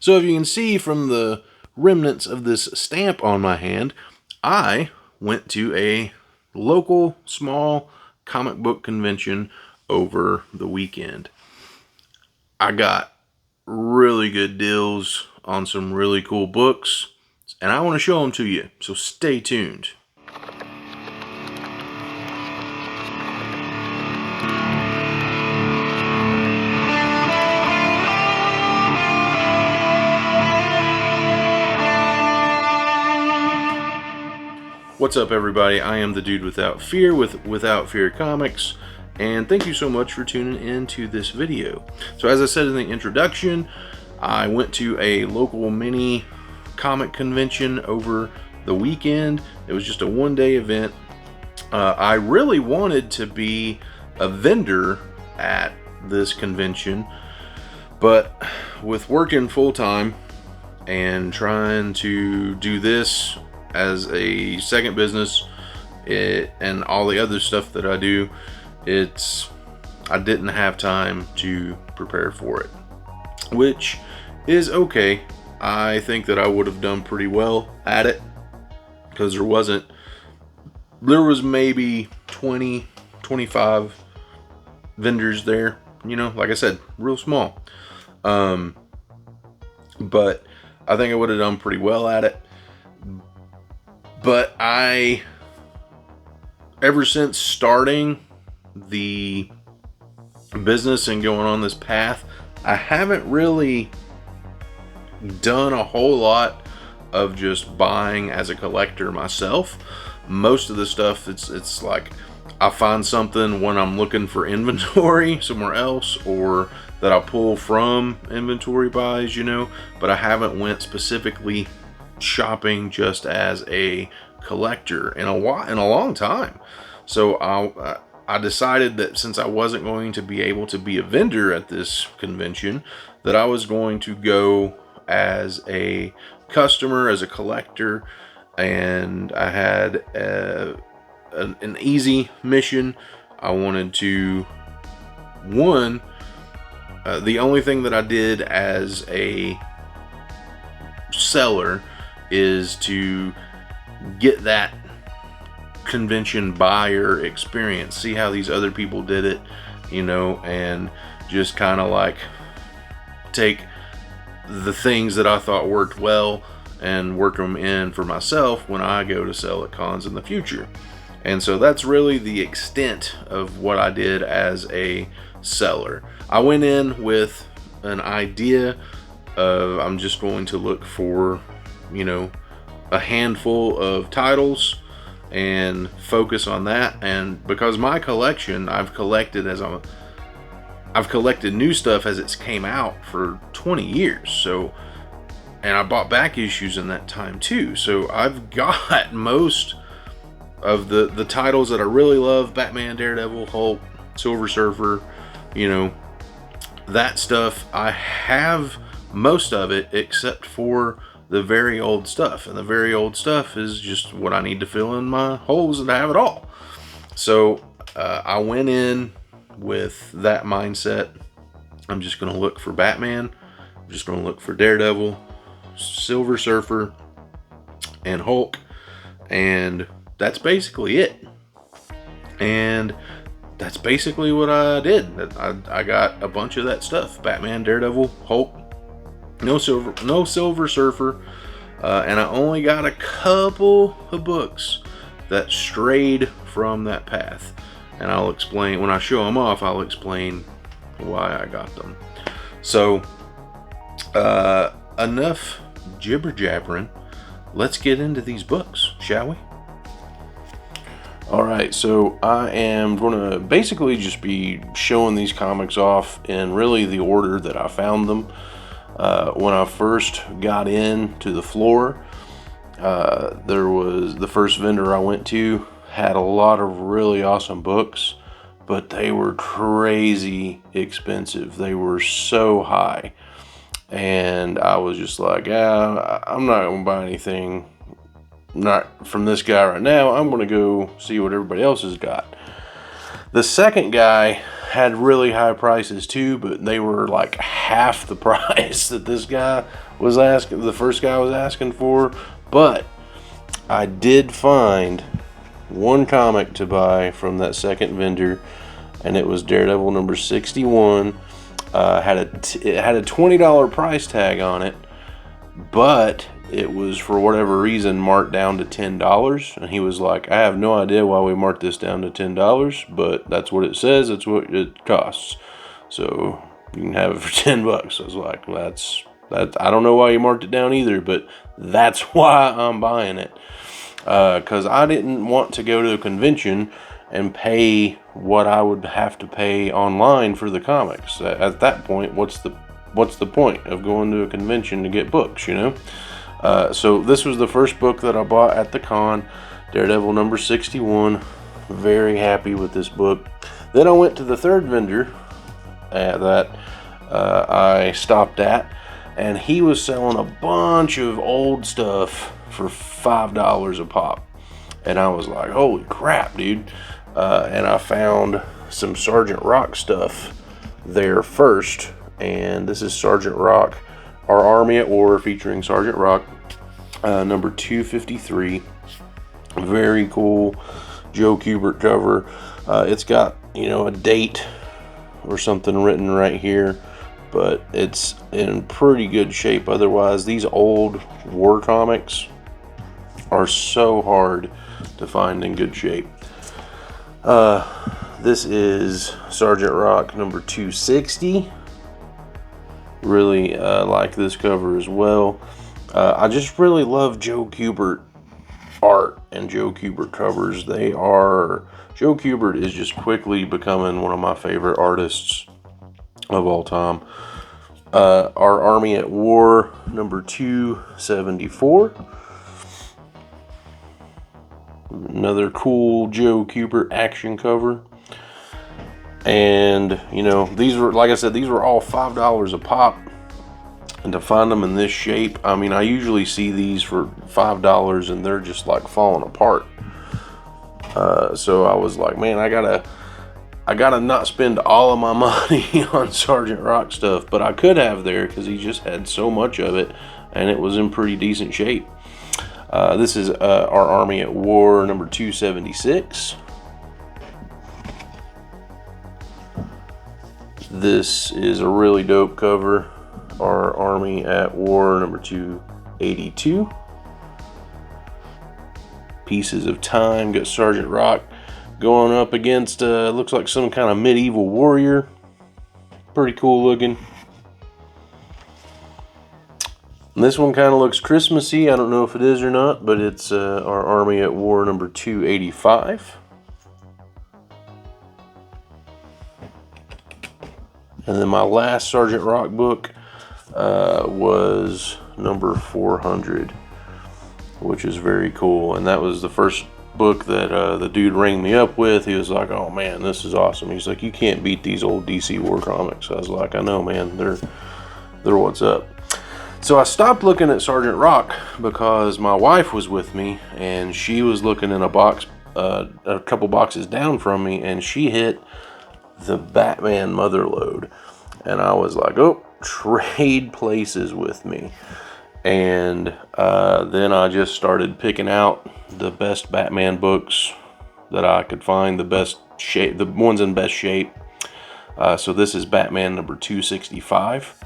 So if you can see from the remnants of this stamp on my hand, I went to a local small comic book convention over the weekend. I got really good deals on some really cool books, and I want to show them to you, so stay tuned. What's up, everybody? I am the dude without fear with Without Fear Comics, and thank you so much for tuning in to this video. So as I said in the introduction, I went to a local mini comic convention over the weekend. It was just a one-day event. I really wanted to be a vendor at this convention, but with working full-time and trying to do this as a second business, and all the other stuff that I do, I didn't have time to prepare for it, which is okay. I think that I would have done pretty well at it, because there was maybe 20-25 vendors there, like I said, real small. But I think I would have done pretty well at it. But ever since starting the business and going on this path, I haven't really done a whole lot of just buying as a collector myself. Most of the stuff, it's like I find something when I'm looking for inventory somewhere else, or that I pull from inventory buys, but I haven't went specifically shopping just as a collector in a long time. So I decided that since I wasn't going to be able to be a vendor at this convention, that I was going to go as a customer, as a collector, and I had an easy mission. I wanted to, the only thing that I did as a seller is to get that convention buyer experience, see how these other people did it, and just kind of like take the things that I thought worked well and work them in for myself when I go to sell at cons in the future. And so that's really the extent of what I did as a seller. I went in with an idea of I'm just going to look for a handful of titles and focus on that. And because my collection, I've collected new stuff as it's came out for 20 years. So, and I bought back issues in that time too. So I've got most of the titles that I really love: Batman, Daredevil, Hulk, Silver Surfer, that stuff. I have most of it except for the very old stuff, and the very old stuff is just what I need to fill in my holes and have it all. So I went in with that mindset. I'm just going to look for Batman, I'm just going to look for Daredevil, Silver Surfer, and Hulk, and that's basically it. And that's basically what I did. I got a bunch of that stuff: Batman, Daredevil, Hulk, no Silver Surfer, and I only got a couple of books that strayed from that path. And I'll explain, when I show them off, I'll explain why I got them. So, enough jibber jabbering. Let's get into these books, shall we? Alright, so I am going to basically just be showing these comics off in really the order that I found them. When I first got into the floor, there was the first vendor I went to had a lot of really awesome books, but they were crazy expensive. They were so high, and I was just like, I'm not going to buy anything not from this guy right now. I'm going to go see what everybody else has got. The second guy had really high prices too, but they were like half the price that this guy was asking, the first guy was asking for. But I did find one comic to buy from that second vendor, and it was Daredevil number 61. It had a $20 price tag on it, but it was, for whatever reason, marked down to $10. And he was like, I have no idea why we marked this down to $10, but that's what it says, it's what it costs, so you can have it for $10. I was like, that's I don't know why you marked it down either, but that's why I'm buying it, because I didn't want to go to a convention and pay what I would have to pay online for the comics. At that point, what's the point of going to a convention to get books, you know? So this was the first book that I bought at the con, Daredevil number 61. Very happy with this book. Then I went to the third vendor that I stopped at, and he was selling a bunch of old stuff for $5 a pop. And I was like, holy crap, dude. And I found some Sergeant Rock stuff there first. And this is Sergeant Rock, Our Army at War, featuring Sergeant Rock, number 253. Very cool Joe Kubert cover. It's got, you know, a date or something written right here, but it's in pretty good shape otherwise. These old war comics are so hard to find in good shape. This is Sergeant Rock number 260. Really like this cover as well. I just really love Joe Kubert art and Joe Kubert covers. Joe Kubert is just quickly becoming one of my favorite artists of all time. Our Army at War number 274. Another cool Joe Kubert action cover. And, you know, these were, like I said, these were all $5 a pop. And to find them in this shape, I mean, I usually see these for $5 and they're just like falling apart. So I was like, man, I gotta not spend all of my money on Sergeant Rock stuff, but I could have there because he just had so much of it and it was in pretty decent shape. This is Our Army at War number 276. This is a really dope cover. Our Army at War number 282. Pieces of Time. Got Sergeant Rock going up against looks like some kind of medieval warrior. Pretty cool looking. And this one kind of looks Christmassy. I don't know if it is or not, but it's Our Army at War number 285. And then my last Sergeant Rock book was number 400, which is very cool. And that was the first book that the dude rang me up with. He was like, oh man, this is awesome. He's like, you can't beat these old DC war comics. I was like, I know, man, they're what's up. So I stopped looking at Sergeant Rock because my wife was with me and she was looking in a box, a couple boxes down from me, and she hit the Batman Motherlode. And I was like, oh, trade places with me. And then I just started picking out the best Batman books that I could find, the best shape, the ones in best shape. So this is Batman number 265.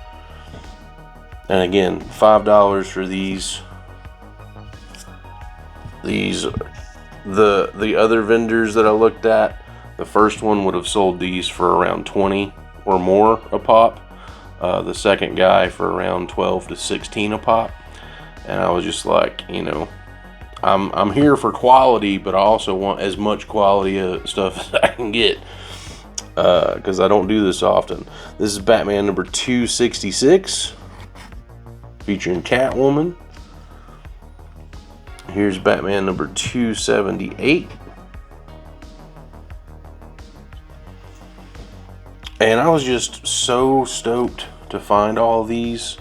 And again, $5 for these. The other vendors that I looked at, the first one would have sold these for around 20 or more a pop. The second guy for around 12 to 16 a pop. And I was just like, you know, I'm here for quality, but I also want as much quality stuff as I can get, because I don't do this often. This is Batman number 266, featuring Catwoman. Here's Batman number 278. And I was just so stoked to find all these,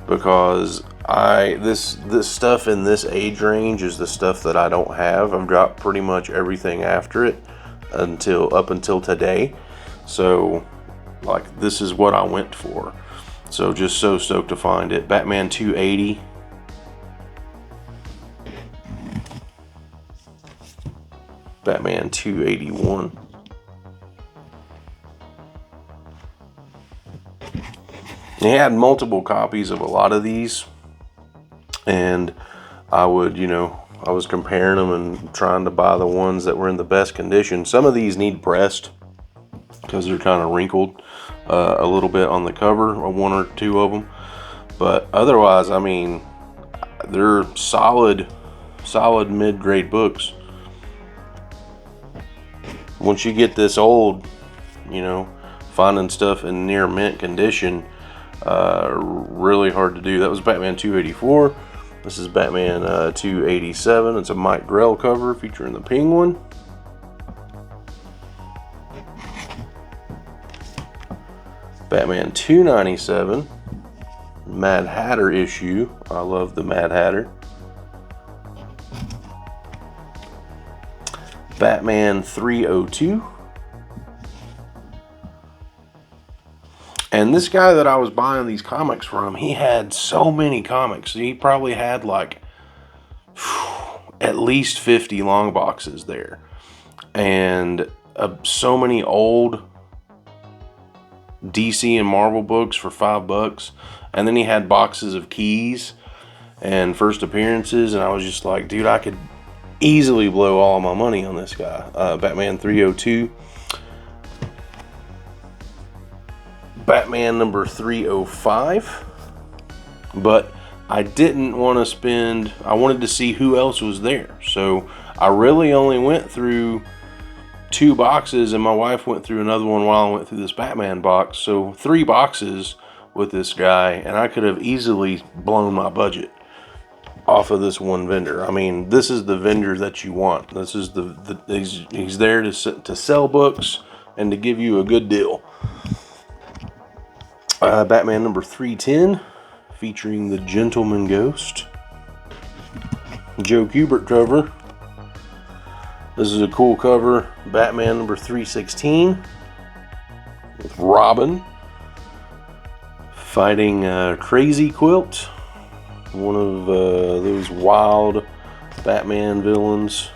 because this stuff in this age range is the stuff that I don't have. I've got pretty much everything after it. up until today. So like, this is what I went for. So just so stoked to find it. Batman 280. Batman 281. He had multiple copies of a lot of these, and I would, I was comparing them and trying to buy the ones that were in the best condition. Some of these need pressed because they're kind of wrinkled a little bit on the cover, or one or two of them. But otherwise, I mean, they're solid mid-grade books. Once you get this old, finding stuff in near mint condition, really hard to do. That was Batman 284. This is Batman 287. It's a Mike Grell cover featuring the Penguin. Batman 297. Mad Hatter issue. I love the Mad Hatter. Batman 302. And this guy that I was buying these comics from, he had so many comics. He probably had like at least 50 long boxes there. And so many old DC and Marvel books for $5. And then he had boxes of keys and first appearances. And I was just like, dude, I could easily blow all my money on this guy. Batman 302. Batman number 305. But I didn't want to spend, I wanted to see who else was there. So I really only went through 2 boxes, and my wife went through another one while I went through this Batman box. So 3 boxes with this guy, and I could have easily blown my budget off of this one vendor. I mean, this is the vendor that you want. This is he's there to sell books and to give you a good deal. Batman number 310, featuring the Gentleman Ghost. Joe Kubert cover. This is a cool cover. Batman number 316 with Robin fighting Crazy Quilt, one of those wild Batman villains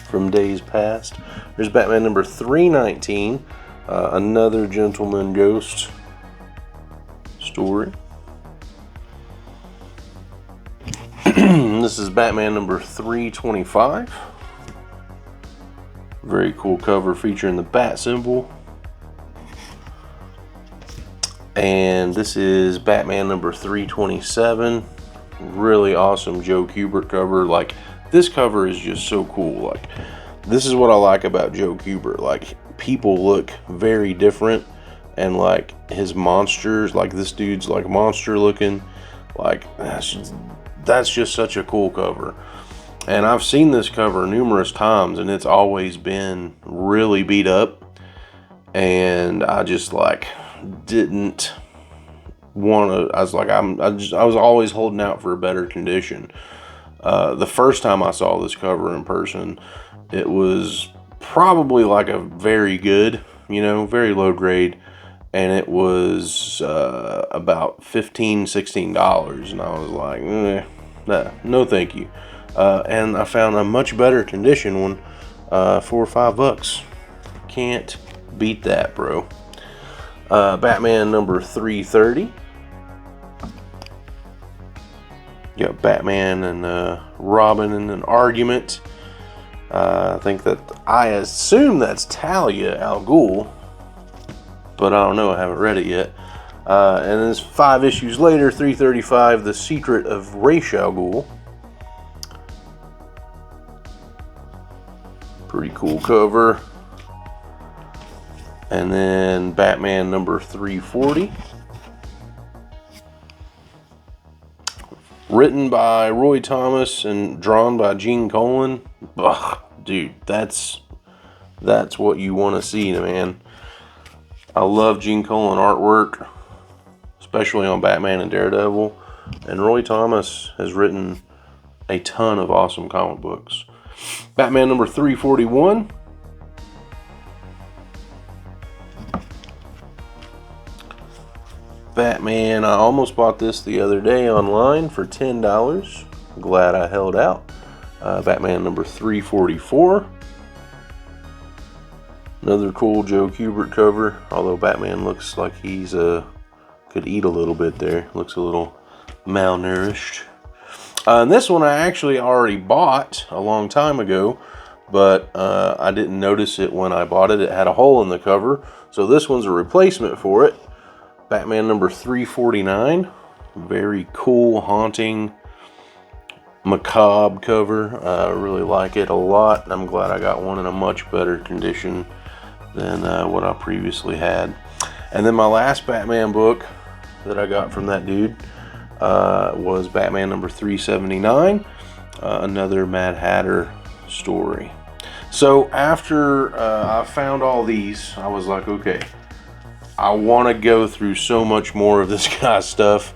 from days past. There's Batman number 319, another Gentleman Ghost story. This is Batman number 325. Very cool cover featuring the bat symbol. And this is Batman number 327. Really awesome Joe Kubert cover. Like, this cover is just so cool. Like, this is what I like about Joe Kubert. Like, people look very different, and like his monsters, like this dude's like monster looking. Like, that's just such a cool cover. And I've seen this cover numerous times, and it's always been really beat up. And I just like didn't want to. I was like, I was always holding out for a better condition. The first time I saw this cover in person, it was probably like a very good, very low grade, and it was about $15-16, and I was like, nah, no thank you. And I found a much better condition one for $5. Can't beat that, bro. Batman number 330. You got Batman and Robin in an argument. I assume that's Talia al Ghul, but I don't know, I haven't read it yet. And then 5 issues later, 335, The Secret of Ra's al Ghul. Pretty cool cover. And then Batman number 340. Written by Roy Thomas and drawn by Gene Colan. Ugh, dude, that's what you want to see, man. I love Gene Colan artwork, especially on Batman and Daredevil. And Roy Thomas has written a ton of awesome comic books. Batman number 341. Batman. I almost bought this the other day online for $10. Glad I held out. Batman number 344. Another cool Joe Kubert cover, although Batman looks like he's could eat a little bit there. Looks a little malnourished. And this one I actually already bought a long time ago, but I didn't notice it when I bought it. It had a hole in the cover, so this one's a replacement for it. Batman number 349. Very cool, haunting, macabre cover. I really like it a lot. I'm glad I got one in a much better condition than what I previously had. And then my last Batman book that I got from that dude was Batman number 379, another Mad Hatter story. So after I found all these, I was like, okay, I want to go through so much more of this guy's stuff,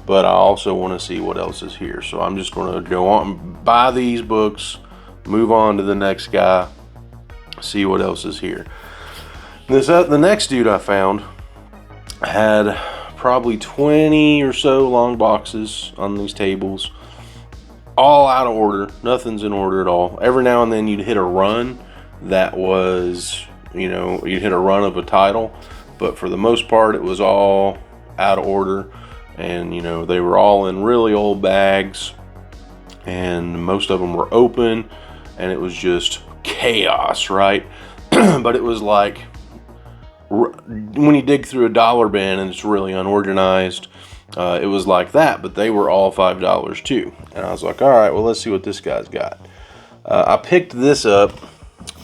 but I also want to see what else is here. So I'm just going to go on and buy these books, move on to the next guy, see what else is here. The next dude I found had probably 20 or so long boxes on these tables, all out of order. Nothing's in order at all. Every now and then you'd hit a run that was, you know, you'd hit a run of a title, but for the most part it was all out of order, and you know, they were all in really old bags, and most of them were open, and it was just chaos, right? But it was like when you dig through a dollar bin and it's really unorganized, it was like that, but they were all $5 too. And I was like, all right, well, let's see what this guy's got. I picked this up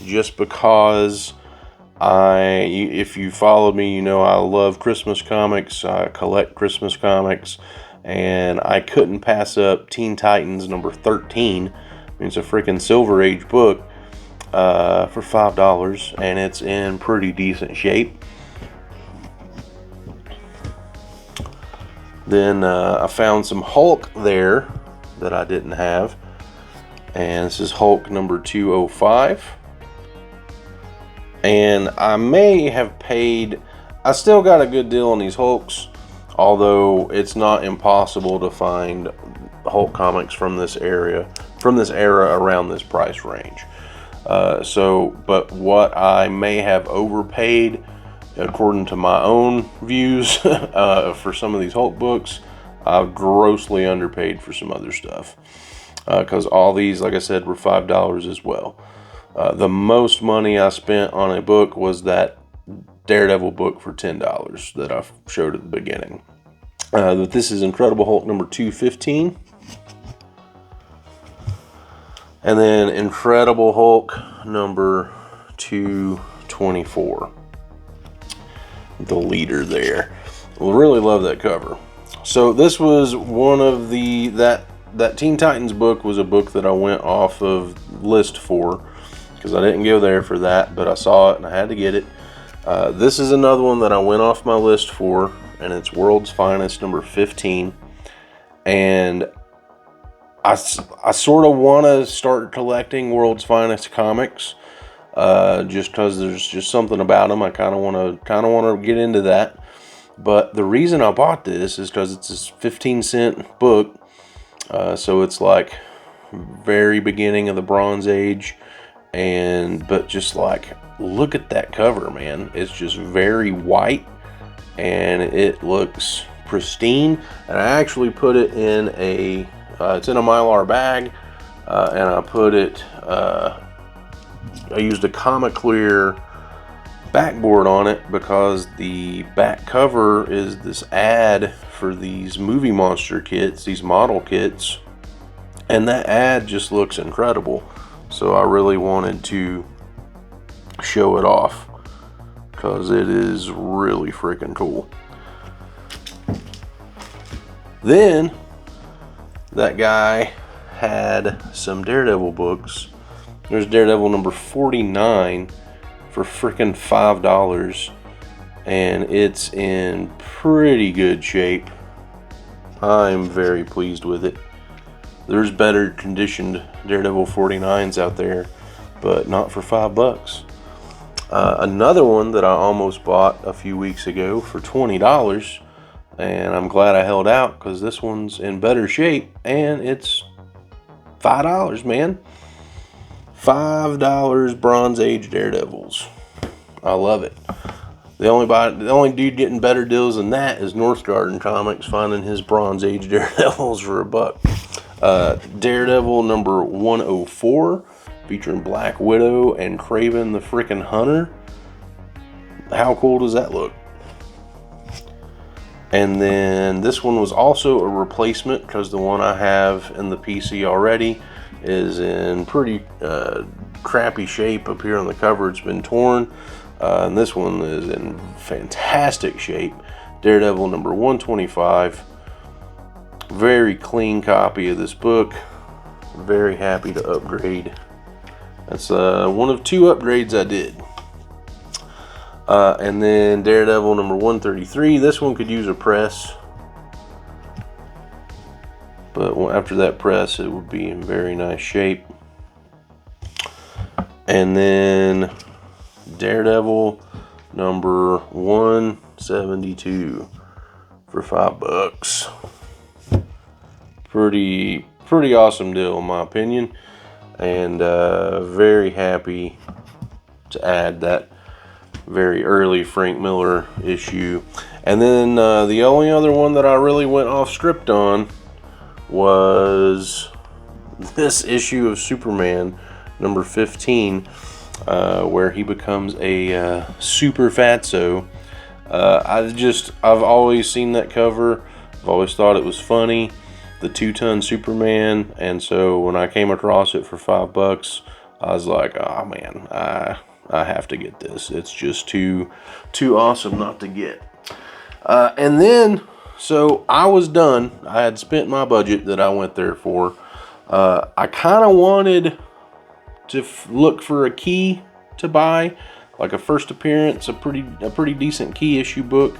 just because if you followed me, you know I love Christmas comics. I collect Christmas comics, and I couldn't pass up Teen Titans number 13. I mean, it's a freaking Silver Age book. For $5, and it's in pretty decent shape. Then I found some Hulk there that I didn't have, and this is Hulk number 205. And I may have paid, I still got a good deal on these Hulks, although it's not impossible to find Hulk comics from this era around this price range. But what I may have overpaid, according to my own views, for some of these Hulk books, I've grossly underpaid for some other stuff. Because all these, like I said, were $5 as well. The most money I spent on a book was that Daredevil book for $10 that I showed at the beginning. This is Incredible Hulk number 215. And then Incredible Hulk number 224. The leader there. Well, really love that cover. So this was one of that Teen Titans book was a book that I went off of list for, because I didn't go there for that, but I saw it and I had to get it. This is another one that I went off my list for, and it's World's Finest number 15. And I sort of want to start collecting World's Finest comics, just because there's just something about them. I kind of want to get into that. But the reason I bought this is because it's a 15-cent book, so it's like very beginning of the Bronze Age, but just like, look at that cover, man. It's just very white, and it looks pristine. And I actually put it in it's in a Mylar bag, and I put it, I used a Comic Clear backboard on it because the back cover is this ad for these movie monster kits, these model kits, and that ad just looks incredible. So I really wanted to show it off because it is really freaking cool. Then that guy had some Daredevil books. There's Daredevil number 49 for freaking $5, and it's in pretty good shape. I'm very pleased with it. There's better conditioned Daredevil 49s out there, but not for $5. Another one that I almost bought a few weeks ago for $20 and I'm glad I held out because this one's in better shape, and it's $5, man. $5 Bronze Age Daredevils. I love it. The only dude getting better deals than that is North Garden Comics, finding his Bronze Age Daredevils for $1. Daredevil number 104, featuring Black Widow and Kraven the frickin' Hunter. How cool does that look? And then this one was also a replacement because the one I have in the PC already is in pretty crappy shape. Up here on the cover, it's been torn. And this one is in fantastic shape. Daredevil number 125. Very clean copy of this book. Very happy to upgrade. That's one of 2 upgrades I did. And then Daredevil number 133. This one could use a press, but after that press, it would be in very nice shape. And then Daredevil number 172 for $5. Pretty awesome deal in my opinion, and very happy to add that very early Frank Miller issue. And then the only other one that I really went off script on was this issue of Superman number 15, where he becomes a super fatso. I've always seen that cover. I've always thought it was funny, the 2-ton Superman, and so when I came across it for $5, I was like, oh man, I have to get this. It's just too awesome not to get. And then, so I was done. I had spent my budget that I went there for. I kind of wanted to look for a key to buy, like a first appearance, a pretty decent key issue book.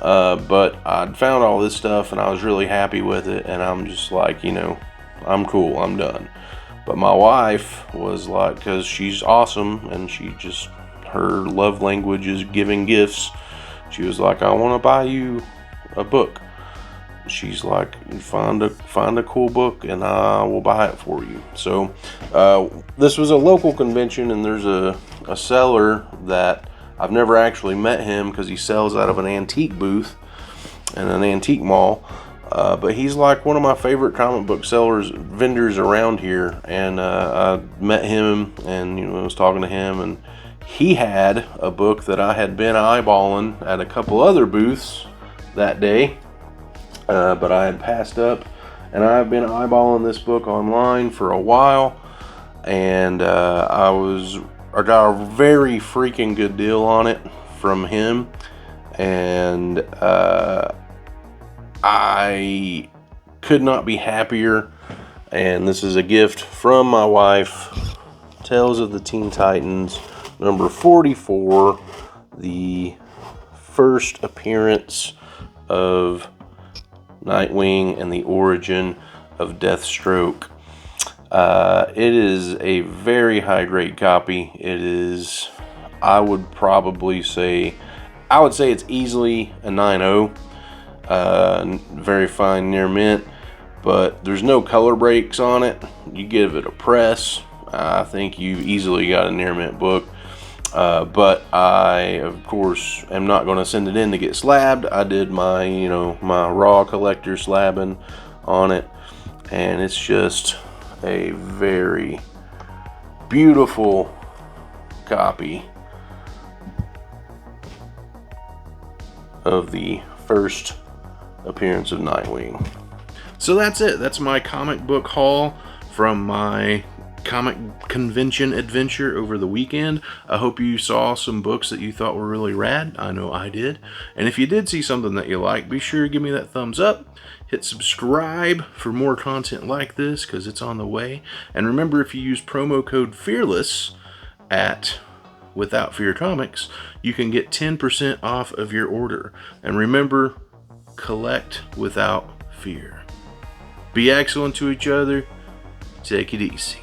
But I'd found all this stuff and I was really happy with it, and I'm just like, you know, I'm cool, I'm done. But my wife was like, because she's awesome and her love language is giving gifts. She was like, I want to buy you a book. She's like, find a cool book and I will buy it for you. So this was a local convention, and there's a seller that I've never actually met him because he sells out of an antique booth in an antique mall. But he's like one of my favorite comic book vendors around here, and I met him, and I was talking to him, and he had a book that I had been eyeballing at a couple other booths that day, but I had passed up, and I've been eyeballing this book online for a while, and I got a very freaking good deal on it from him, and I could not be happier. And this is a gift from my wife. Tales of the Teen Titans number 44, the first appearance of Nightwing and the origin of Deathstroke. It is a very high grade copy. It is, I would say it's easily a 9.0. Very fine near mint, but there's no color breaks on it. You give it a press, I think you easily got a near mint book. But I, of course, am not going to send it in to get slabbed. I did my, my raw collector slabbing on it, and it's just a very beautiful copy of the first appearance of Nightwing. So that's it. That's my comic book haul from my comic convention adventure over the weekend. I hope you saw some books that you thought were really rad. I know I did. And if you did see something that you like, be sure to give me that thumbs up. Hit subscribe for more content like this, because it's on the way. And remember, if you use promo code FEARLESS at Without Fear Comics, you can get 10% off of your order. And remember, collect without fear. Be excellent to each other. Take it easy.